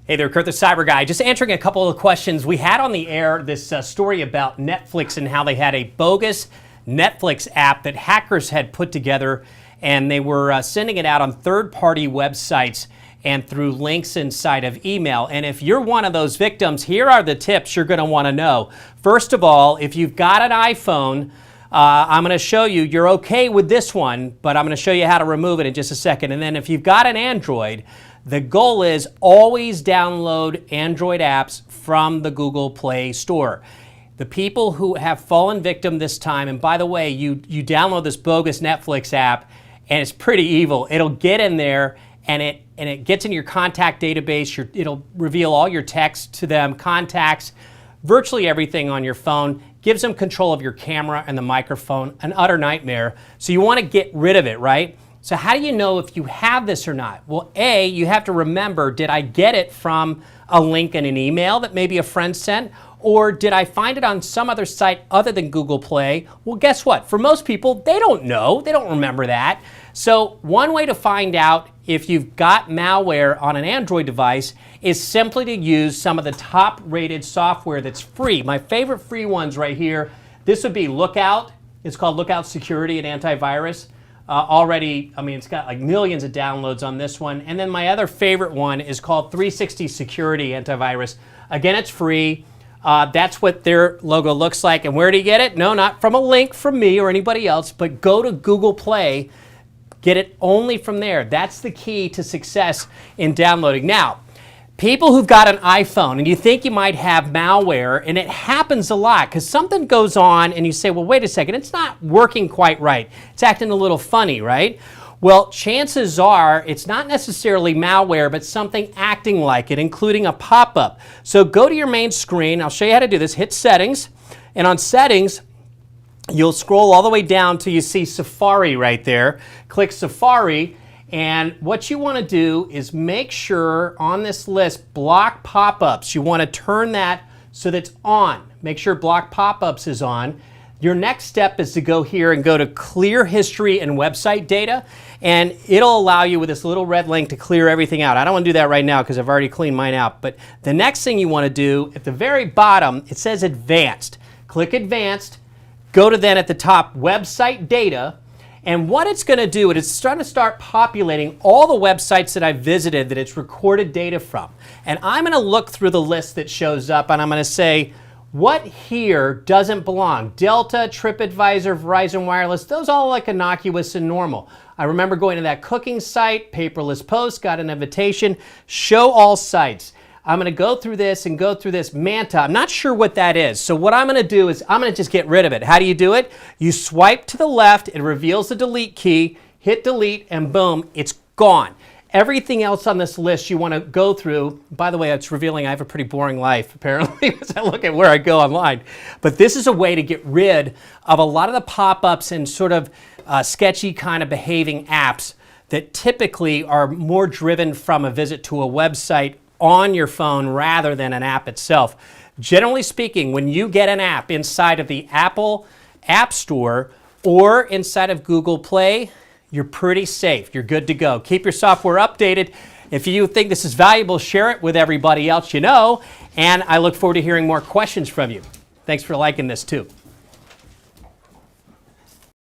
Hey there, Kurt the Cyber Guy. Just answering a couple of questions. We had on the air this story about Netflix and how they had a bogus Netflix app that hackers had put together, and they were sending it out on third-party websites and through links inside of email. And if you're one of those victims, here are the tips you're going to want to know. First of all, if you've got an iPhone, I'm going to show you, you're okay with this one, but I'm going to show you how to remove it in just a second. And then if you've got an Android, the goal is always download Android apps from the Google Play Store. The people who have fallen victim this time, and by the way, you download this bogus Netflix app, and it's pretty evil. It'll get in there, and it gets in your contact database. It'll reveal all your texts to them, contacts, virtually everything on your phone, gives them control of your camera and the microphone, an utter nightmare. So you want to get rid of it, right? So how do you know if you have this or not? Well, A, you have to remember, did I get it from a link in an email that maybe a friend sent? Or did I find it on some other site other than Google Play? Well, guess what? For most people, they don't know. They don't remember that. So one way to find out if you've got malware on an Android device is simply to use some of the top-rated software that's free. My favorite free ones right here, this would be Lookout. It's called Lookout Security and Antivirus. Already, I mean, it's got like millions of downloads on this one. And then my other favorite one is called 360 Security Antivirus. Again, it's free. That's what their logo looks like. And where do you get it? No, not from a link from me or anybody else, but go to Google Play. Get it only from there. That's the key to success in downloading. Now, people who've got an iPhone and you think you might have malware, and it happens a lot because something goes on and you say, well, wait a second, it's not working quite right. It's acting a little funny, right? Well, chances are it's not necessarily malware, but something acting like it, including a pop-up. So go to your main screen. I'll show you how to do this. Hit Settings, and on Settings, you'll scroll all the way down till you see Safari right there. Click Safari, and what you want to do is make sure on this list, block pop-ups. You want to turn that so that's on. Make sure block pop-ups is on. Your next step is to go here and go to Clear History and Website Data, and it'll allow you with this little red link to clear everything out. I don't want to do that right now because I've already cleaned mine out, but the next thing you want to do, at the very bottom, it says Advanced. Click Advanced. Go to then at the top, Website Data, and what it's going to do is it's trying to start populating all the websites that I've visited that it's recorded data from. And I'm going to look through the list that shows up, and I'm going to say, what here doesn't belong? Delta, TripAdvisor, Verizon Wireless, those all look innocuous and normal. I remember going to that cooking site, Paperless Post, got an invitation, show all sites. I'm going to go through this and go through this. Manta, I'm not sure what that is. So what I'm going to do is I'm going to just get rid of it. How do you do it? You swipe to the left, it reveals the delete key, hit delete, and boom, it's gone. Everything else on this list you want to go through. By the way, it's revealing I have a pretty boring life, apparently, as I look at where I go online. But this is a way to get rid of a lot of the pop-ups and sort of sketchy kind of behaving apps that typically are more driven from a visit to a website on your phone rather than an app itself. Generally speaking, when you get an app inside of the Apple App Store or inside of Google Play, you're pretty safe. You're good to go. Keep your software updated. If you think this is valuable, share it with everybody else you know, and I look forward to hearing more questions from you. Thanks for liking this too.